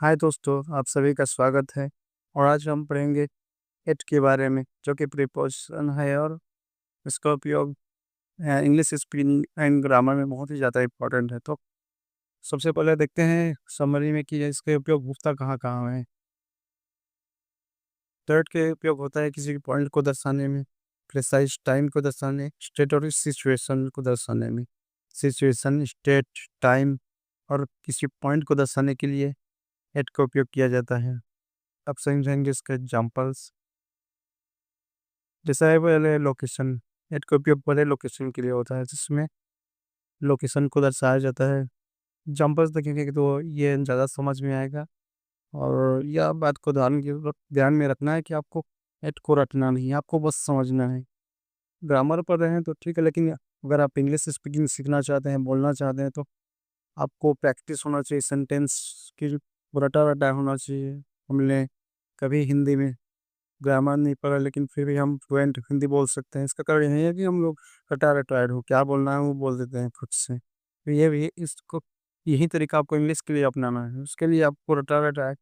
हाय दोस्तों, आप सभी का स्वागत है। और आज हम पढ़ेंगे एट के बारे में, जो कि प्रीपोजिशन है और इसका उपयोग इंग्लिश स्पीकिंग एंड ग्रामर में बहुत ही ज़्यादा इम्पोर्टेंट है। तो सबसे पहले देखते हैं समरी में कि इसके उपयोग होता कहाँ कहाँ है। थर्ड के उपयोग होता है किसी पॉइंट को दर्शाने में, प्रिसाइज टाइम को दर्शाने, स्टेट और सिचुएशन को दर्शाने में। सिचुएशन, स्टेट, टाइम और किसी पॉइंट को दर्शाने के लिए एट का उपयोग किया जाता है। अब समझेंगे इसके एग्जाम्पल्स। जैसा है पहले लोकेशन, एट का उपयोग पहले लोकेशन के लिए होता है, जिसमें लोकेशन को दर्शाया जाता है। एग्जाम्पल्स देखेंगे तो ये ज़्यादा समझ में आएगा। और यह बात को ध्यान में रखना है कि आपको एट को रटना नहीं है, आपको बस समझना है। ग्रामर पर रहे हैं तो ठीक है, लेकिन अगर आप इंग्लिश स्पीकिंग सीखना चाहते हैं, बोलना चाहते हैं, तो आपको प्रैक्टिस होना चाहिए, सेंटेंस की रटा रटा होना चाहिए। हमने कभी हिंदी में ग्रामर नहीं पढ़ा, लेकिन फिर भी हम फ्लुएंट हिंदी बोल सकते हैं। इसका कारण यही है कि हम लोग रटायड हो, क्या बोलना है वो बोल देते हैं खुद से। तो ये भी इसको यही तरीका आपको इंग्लिश के लिए अपनाना है। उसके लिए आपको रटायड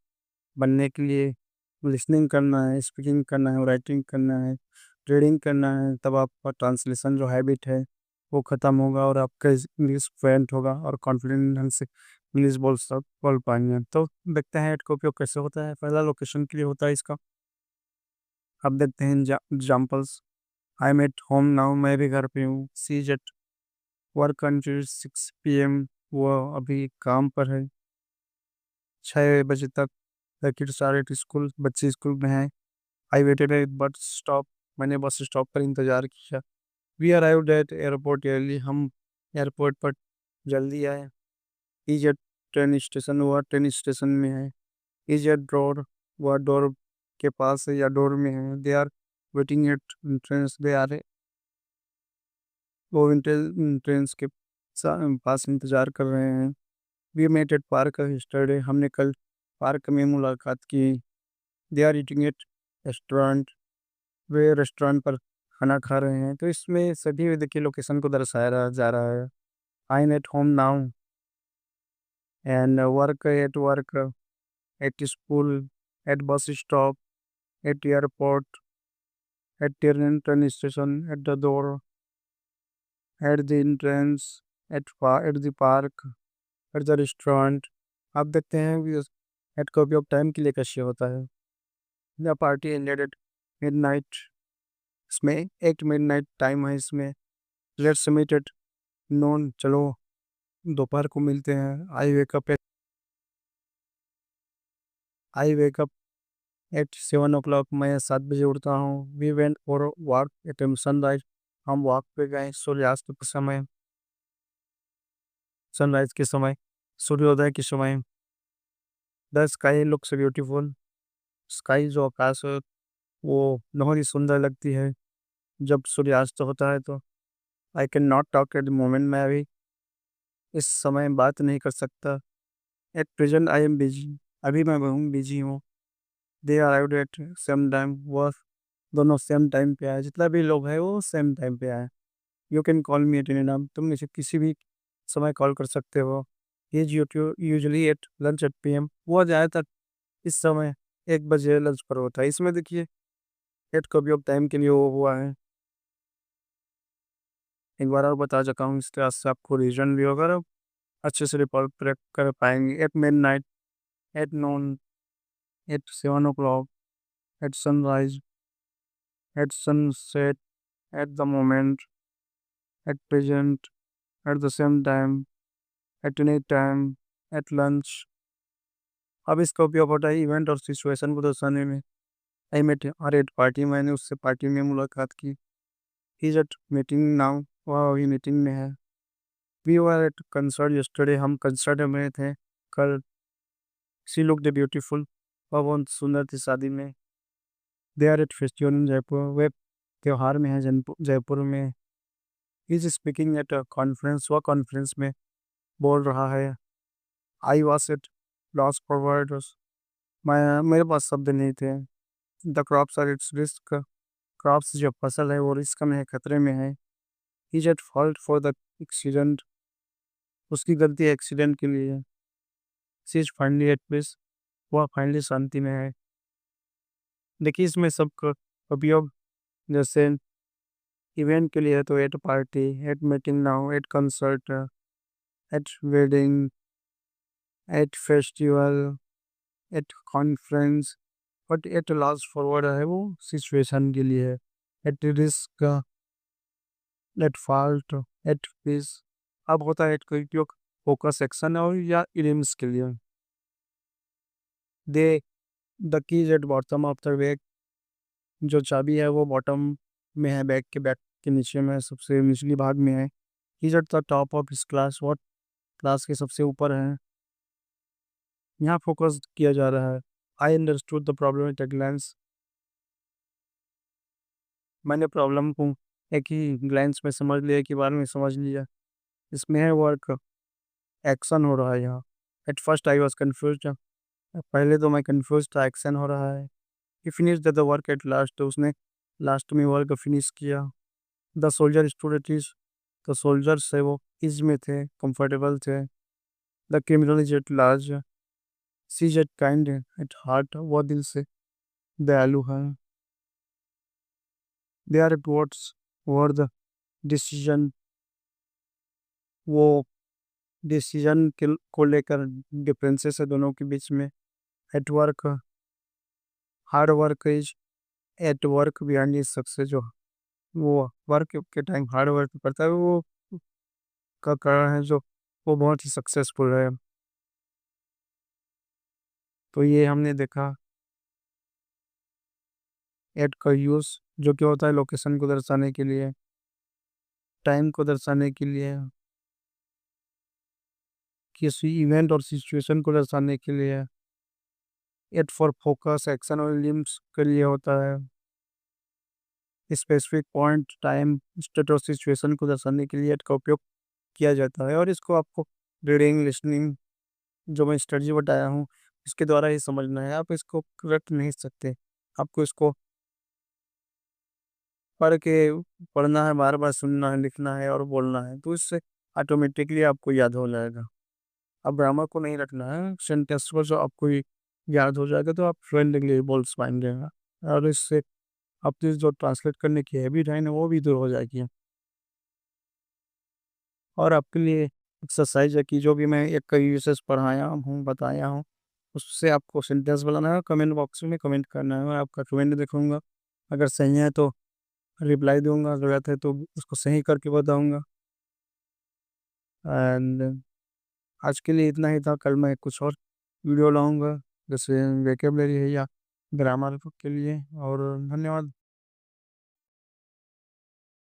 बनने के लिए लिसनिंग करना है, स्पीकिंग करना है, राइटिंग करना है, रीडिंग करना है। तब आपका ट्रांसलेशन जो हैबिट है वो ख़त्म होगा और आपका इंग्लिश फ्लुएंट होगा और कॉन्फिडेंट ढंग से इंग्लिश बोल पाएंगे। तो देखते हैं इसका उपयोग कैसे होता है। पहला लोकेशन के लिए होता है इसका। अब देखते हैं examples. I am at home now, मैं भी घर पे हूँ। She is at work until 6 PM, वो अभी काम पर है। 6 बजे तक the kids are at school, बच्चे स्कूल में हैं। I waited at bus stop, मैंने बस स्टॉप पर इंतजार किया। We arrived at airport early, हम एयरपोर्ट पर जल्दी आए। इज एट ट्रेन स्टेशन, वह ट्रेन स्टेशन में है। इज एट डोर, वह डोर के पास है या डोर में है। They are waiting at entrance, they are, वो ट्रेन्स के पास इंतजार कर रहे हैं। We met at park yesterday, हमने कल पार्क में मुलाकात की। They are eating at restaurant, वे रेस्टोरेंट पर खाना खा रहे हैं। तो इसमें सभी में देखिए लोकेशन को जा रहा है। I am at home now and work at school, at bus stop, at airport, at train station, at the door, at the entrance, at the park, at the restaurant. आप देखते हैं कि एट का उपयोग टाइम के लिए कैसे होता है। The party ended at midnight, इसमें एक मिडनाइट टाइम है। इसमें लेट्स मीट एट नून, चलो दोपहर को मिलते हैं। आई वेक अप एट 7 o'clock, मैं 7 बजे उठता हूँ। We went for walk at sunrise, हम वॉक पे गए सूर्यास्त के समय, सनराइज के समय, सूर्योदय के समय। The sky looks beautiful, sky जो आकाश है वो बहुत ही सुंदर लगती है जब सूर्यास्त होता है। तो I can not talk eight the moment, मैं अभी इस समय बात नहीं कर सकता। At present I am busy, अभी मैं बहुत बिजी हूँ। दे अराइव्ड एट सेम टाइम, वह दोनों सेम टाइम पे आए। जितना भी लोग हैं वो सेम टाइम पे आए। You can call me at any time, तुम मुझे किसी भी समय कॉल कर सकते हो। Is usually at lunch at PM, वो ज़्यादातर इस समय 1 बजे लंच पर होता है। इसमें देखिए एट का उपयोग टाइम के लिए वो हुआ है। एक बार और बता चुका हूँ, इसके से आपको रीजन भी होगा और अच्छे से रिकॉल कर पाएंगे। At midnight, at noon, at 7 o'clock, at sunrise, at sunset, at the moment, at present, at the same time, at any time, at lunch. अब इसका उपयोग होता है इवेंट और सिचुएशन को दर्शाने में। I met her at party, मैंने उससे पार्टी में मुलाकात की। इज एट मीटिंग नाउ, वह अभी मीटिंग में है। We were at concert yesterday, हम कंसर्ट में थे कल। शी लुक्ड ब्यूटीफुल, वह बहुत सुंदर थी शादी में। They are at festival in Jaipur, वे त्योहार में है जयपुर में। इज स्पीकिंग एट कॉन्फ्रेंस, वह कॉन्फ्रेंस में बोल रहा है। I was at loss for words, मैं मेरे पास शब्द नहीं थे। The crops are its risk, crops जो फसल है वो रिस्क में है, खतरे में है। Is at fault for the accident, उसकी गलती एक्सीडेंट के लिए है। सी इज फाइनली एट पीस, वह फाइनली शांति में है। देखिए इसमें सबका उपयोग जैसे इवेंट के लिए है तो at party, at meeting now, at concert, at wedding, at festival, at conference. But at last forward है वो सिचुएशन के लिए है। At risk, at fault, at peace. अब होता है एट का उपयोग फोकस एक्शन और या इलिम्स के लिए। They the keys at bottom of the bag, जो चाबी है वो बॉटम में है, बैग के नीचे में, सबसे निचली भाग में है। Keys at the top of इस क्लास, वो क्लास के सबसे ऊपर है। यहाँ फोकस किया जा रहा है। I understood the problem at a glance, मैंने प्रॉब्लम को एक ही ग्लैंस में समझ लिया, कि बार में समझ लिया। इसमें है वर्क, एक्शन हो रहा है यहाँ। At first I was confuse, पहले तो मैं कन्फ्यूज था, एक्शन हो रहा है। He finish the work at last, उसने लास्ट में वर्क फिनिश किया। The soldier stood at ease, तो सोल्जर्स है वो ईज में थे, कंफर्टेबल थे। The criminal is at large, she is at kind, at heart, वो दिल से दयालु है। They are at words, word decision, वो डिसीजन को लेकर डिफरेंसेस है दोनों के बीच में। At work, hard work is at work behind is success, जो वो वर्क के टाइम हार्ड वर्क करता है वो का कारण है जो वो बहुत ही सक्सेसफुल है। तो ये हमने देखा एट का यूज़, जो कि होता है लोकेशन को दर्शाने के लिए, टाइम को दर्शाने के लिए, किसी इवेंट और सिचुएशन को दर्शाने के लिए। एट फॉर फोकस, एक्शन और लिम्स के लिए होता है। स्पेसिफिक पॉइंट, टाइम, स्टेट और सिचुएशन को दर्शाने के लिए एट का उपयोग किया जाता है। और इसको आपको रीडिंग, लिसनिंग, जो मैं स्ट्रेटजी बताया हूँ, इसके द्वारा ही समझना है। आप इसको रट नहीं सकते, आपको इसको पढ़ के पढ़ना है, बार बार सुनना है, लिखना है और बोलना है, तो इससे ऑटोमेटिकली आपको याद हो जाएगा। अब ग्रामर को नहीं रखना है, सेंटेंस को जो आपको याद हो जाएगा तो आप फ्लुएंटली बोल पाएंगे। और इससे अपनी जो ट्रांसलेट करने की हैबिट है ना, वो भी दूर हो जाएगी। और आपके लिए एक्सरसाइज है कि जो भी मैं एक कई यूसेस पढ़ाया हूँ, बताया हूँ, उससे आपको सेंटेंस बनाना है, कमेंट बॉक्स में कमेंट करना है। मैं आपका कमेंट देखूंगा, अगर सही है तो रिप्लाई दूंगा, गलत है तो उसको सही करके बताऊंगा। एंड आज के लिए इतना ही था। कल मैं कुछ और वीडियो लाऊंगा, जैसे वेकेबलरी है या ग्रामर के लिए। और धन्यवाद।